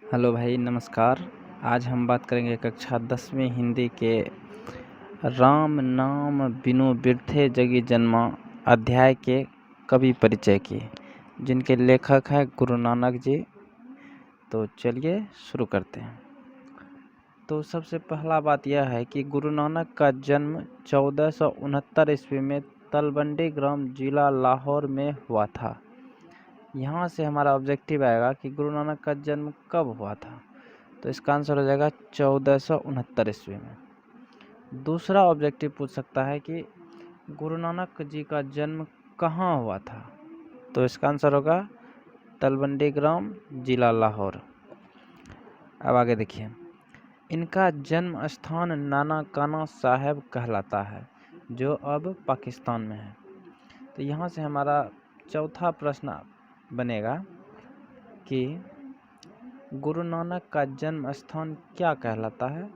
Hello भाई, नमस्कार। आज हम बात करेंगे कक्षा 10वीं हिंदी के राम नाम बिनु बिरथे जगी जन्मा अध्याय के कवि परिचय की, जिनके लेखक हैं गुरु नानक जी। तो चलिए शुरू करते हैं। तो सबसे पहला बात यह है कि गुरु नानक का जन्म 1469 ईस्वी में तलवंडी ग्राम, जिला लाहौर में हुआ था। यहाँ से हमारा ऑब्जेक्टिव आएगा कि गुरु नानक का जन्म कब हुआ था। तो इसका आंसर हो जाएगा 1469 ईस्वी में। दूसरा ऑब्जेक्टिव पूछ सकता है कि गुरु नानक जी का जन्म कहाँ हुआ था। तो इसका आंसर होगा तलवंडी ग्राम, जिला लाहौर। अब आगे देखिए, इनका जन्म स्थान नाना काना साहेब कहलाता है, जो अब पाकिस्तान में है। तो यहाँ से हमारा चौथा प्रश्न बनेगा कि गुरु नानक का जन्म स्थान क्या कहलाता है।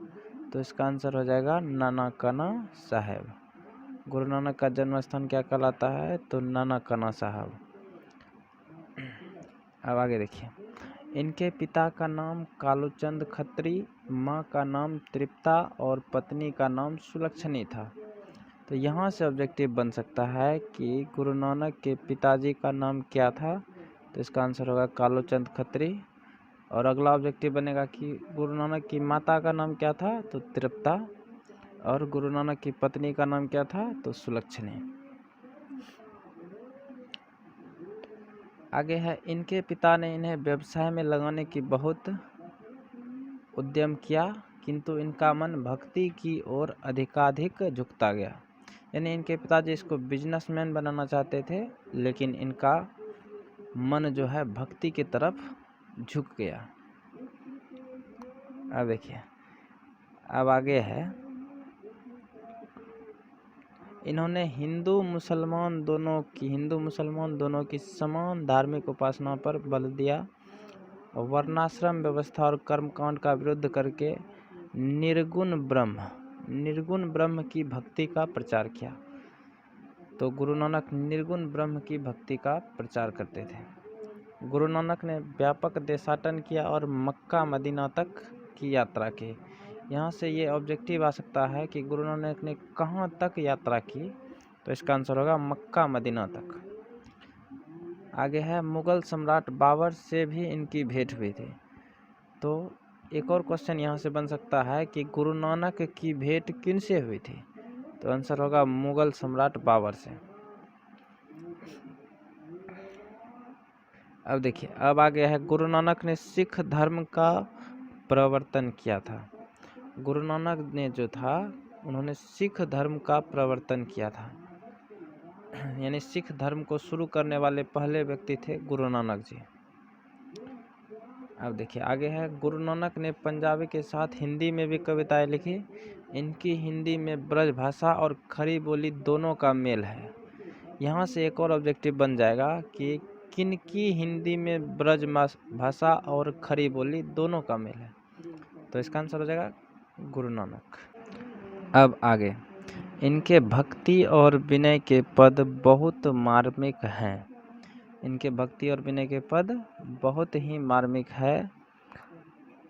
तो इसका आंसर हो जाएगा नाना काना साहेब। गुरु नानक का जन्म स्थान क्या कहलाता है? तो नाना काना साहब। अब आगे देखिए, इनके पिता का नाम कालूचंद खत्री, माँ का नाम तृप्ता और पत्नी का नाम सुलक्षणी था। तो यहाँ से ऑब्जेक्टिव बन सकता है कि गुरु नानक के पिताजी का नाम क्या था। तो इसका आंसर होगा कालूचंद खत्री। और अगला ऑब्जेक्टिव बनेगा कि गुरु नानक की माता का नाम क्या था। तो तृप्ता। और गुरु नानक की पत्नी का नाम क्या था। तो सुलक्षणी। आगे है, इनके पिता ने इन्हें व्यवसाय में लगाने की बहुत उद्यम किया, किंतु इनका मन भक्ति की ओर अधिकाधिक झुकता गया। यानी इनके पिताजी इसको बिजनेसमैन बनाना चाहते थे, लेकिन इनका मन जो है भक्ति की तरफ झुक गया। अब देखिए, अब आगे है, इन्होंने हिंदू मुसलमान दोनों की समान धार्मिक उपासना पर बल दिया। वर्णाश्रम व्यवस्था और कर्मकांड का विरोध करके निर्गुण ब्रह्म की भक्ति का प्रचार किया। तो गुरु नानक निर्गुण ब्रह्म की भक्ति का प्रचार करते थे। गुरु नानक ने व्यापक देशाटन किया और मक्का मदीना तक की यात्रा की। यहाँ से ये ऑब्जेक्टिव आ सकता है कि गुरु नानक ने कहाँ तक यात्रा की। तो इसका आंसर होगा मक्का मदीना तक। आगे है, मुगल सम्राट बाबर से भी इनकी भेंट हुई थी। तो एक और क्वेश्चन यहाँ से बन सकता है कि गुरु नानक की भेंट किन से हुई थी। तो आंसर होगा मुगल सम्राट बाबर से। अब देखिए, अब आगे है, गुरु नानक ने सिख धर्म का प्रवर्तन किया था। गुरु नानक ने जो था, उन्होंने सिख धर्म का प्रवर्तन किया था। यानी सिख धर्म को शुरू करने वाले पहले व्यक्ति थे गुरु नानक जी। अब देखिए, आगे है, गुरु नानक ने पंजाबी के साथ हिंदी में भी कविताएं लिखी। इनकी हिंदी में ब्रज भाषा और खड़ी बोली दोनों का मेल है। यहाँ से एक और ऑब्जेक्टिव बन जाएगा कि किनकी हिंदी में ब्रज भाषा और खड़ी बोली दोनों का मेल है। तो इसका आंसर हो जाएगा गुरु नानक। अब आगे, इनके भक्ति और विनय के पद बहुत मार्मिक हैं। इनके भक्ति और विनय के पद बहुत ही मार्मिक है।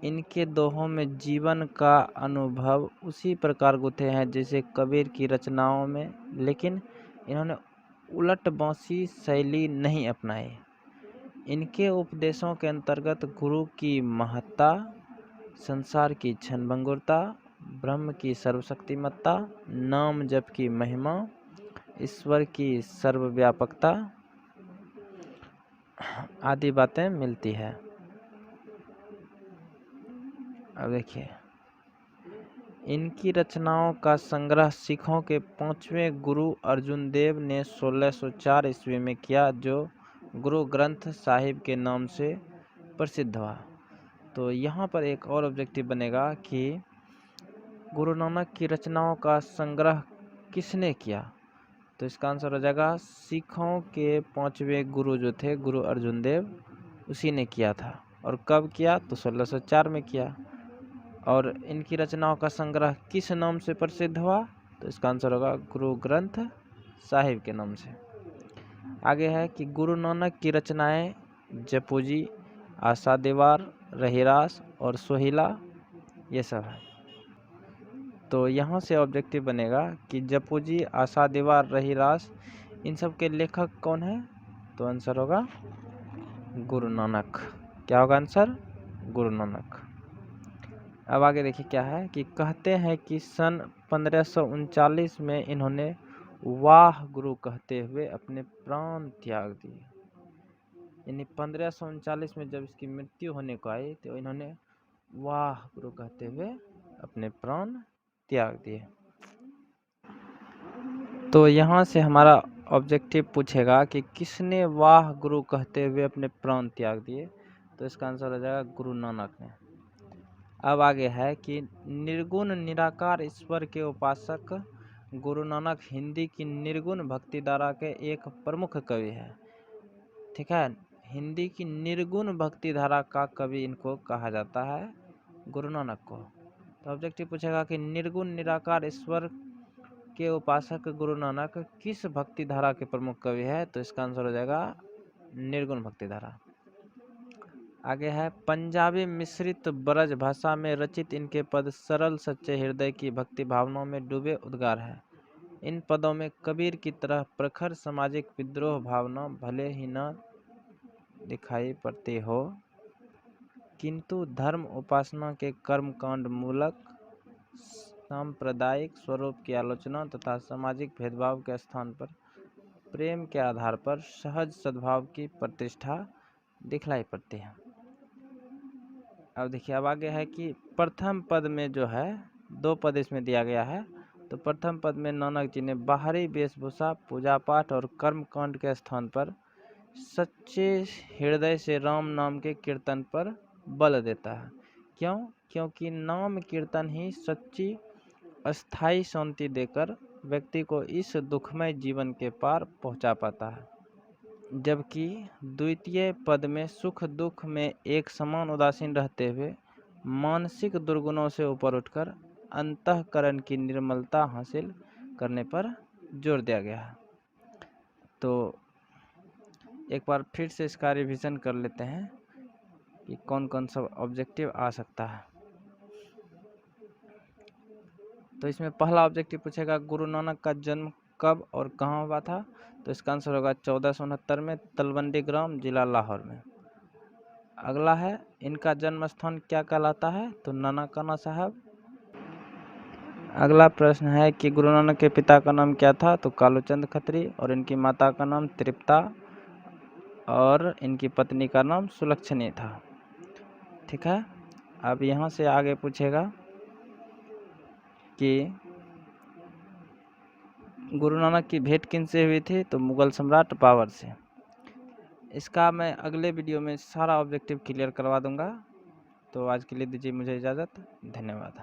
इनके दोहों में जीवन का अनुभव उसी प्रकार गुथे हैं जैसे कबीर की रचनाओं में, लेकिन इन्होंने उलट बांसी शैली नहीं अपनाई। इनके उपदेशों के अंतर्गत गुरु की महत्ता, संसार की क्षणभंगुरता, ब्रह्म की सर्वशक्तिमत्ता, नाम जप की महिमा, ईश्वर की सर्वव्यापकता आदि बातें मिलती है। अब देखिए, इनकी रचनाओं का संग्रह सिखों के 5वें गुरु अर्जुन देव ने 1604 ईस्वी में किया, जो गुरु ग्रंथ साहिब के नाम से प्रसिद्ध हुआ। तो यहाँ पर एक और ऑब्जेक्टिव बनेगा कि गुरु नानक की रचनाओं का संग्रह किसने किया। तो इसका आंसर हो जाएगा सिखों के 5वें गुरु जो थे गुरु अर्जुन देव, उसी ने किया था। और कब किया? तो 1604 में किया। और इनकी रचनाओं का संग्रह किस नाम से प्रसिद्ध हुआ? तो इसका आंसर होगा गुरु ग्रंथ साहिब के नाम से। आगे है कि गुरु नानक की रचनाएं जपूजी, आशा दीवार, रहीरास और सोहिला, ये सब है। तो यहाँ से ऑब्जेक्टिव बनेगा कि जपूजी, आशा दीवार, रहीरास, इन सब के लेखक कौन है? तो आंसर होगा गुरु नानक। क्या होगा आंसर? गुरु नानक। अब आगे देखिए क्या है कि कहते हैं कि सन 1539 में इन्होंने वाह गुरु कहते हुए अपने प्राण त्याग दिए। यानी 1539 में जब इसकी मृत्यु होने को आई तो इन्होंने वाह गुरु कहते हुए अपने प्राण त्याग दिए। तो यहाँ से हमारा ऑब्जेक्टिव पूछेगा कि किसने वाह गुरु कहते हुए अपने प्राण त्याग दिए? तो इसका आंसर हो जाएगा गुरु नानक ने। अब आगे है कि निर्गुण निराकार ईश्वर के उपासक गुरु नानक हिंदी की निर्गुण भक्ति धारा के एक प्रमुख कवि है। ठीक है, हिंदी की निर्गुण भक्ति धारा का कवि इनको कहा जाता है, गुरु नानक को। तो ऑब्जेक्टिव पूछेगा कि निर्गुण निराकार ईश्वर के उपासक गुरु नानक किस भक्ति धारा के प्रमुख कवि है? तो इसका आंसर हो जाएगा निर्गुण भक्ति धारा। आगे है पंजाबी मिश्रित ब्रज भाषा में रचित इनके पद सरल सच्चे हृदय की भक्ति भावनाओं में डूबे उद्गार है। इन पदों में कबीर की तरह प्रखर सामाजिक विद्रोह भावना भले ही न दिखाई पड़ती हो, किंतु धर्म उपासना के कर्मकांड मूलक सांप्रदायिक स्वरूप की आलोचना तथा सामाजिक भेदभाव के स्थान पर प्रेम के आधार पर सहज सद्भाव की प्रतिष्ठा दिखलाई पड़ती है। अब देखिए अब आगे है कि प्रथम पद में जो है 2 पद इसमें दिया गया है। तो प्रथम पद में नानक जी ने बाहरी वेशभूषा, पूजा पाठ और कर्म कांड के स्थान पर सच्चे हृदय से राम नाम के कीर्तन पर बल देता है। क्यों? क्योंकि नाम कीर्तन ही सच्ची अस्थाई शांति देकर व्यक्ति को इस दुखमय जीवन के पार पहुंचा पाता है। जबकि द्वितीय पद में सुख दुख में एक समान उदासीन रहते हुए मानसिक दुर्गुणों से ऊपर उठकर अंतःकरण की निर्मलता हासिल करने पर जोर दिया गया है। तो एक बार फिर से इसका रिवीजन कर लेते हैं कि कौन कौन सा ऑब्जेक्टिव आ सकता है। तो इसमें पहला ऑब्जेक्टिव पूछेगा गुरु नानक का जन्म कब और कहाँ हुआ था? तो इसका आंसर होगा 1469 में तलवंडी ग्राम, जिला लाहौर में। अगला है इनका जन्म स्थान क्या कहलाता है? तो नानकाना साहब। अगला प्रश्न है कि गुरु नानक के पिता का नाम क्या था? तो कालूचंद खत्री, और इनकी माता का नाम तृप्ता और इनकी पत्नी का नाम सुलक्षणी था। ठीक है, अब यहाँ से आगे पूछेगा कि गुरु नानक की भेंट किन से हुई थी? तो मुगल सम्राट बाबर से। इसका मैं अगले वीडियो में सारा ऑब्जेक्टिव क्लियर करवा दूंगा। तो आज के लिए दीजिए मुझे इजाज़त। धन्यवाद।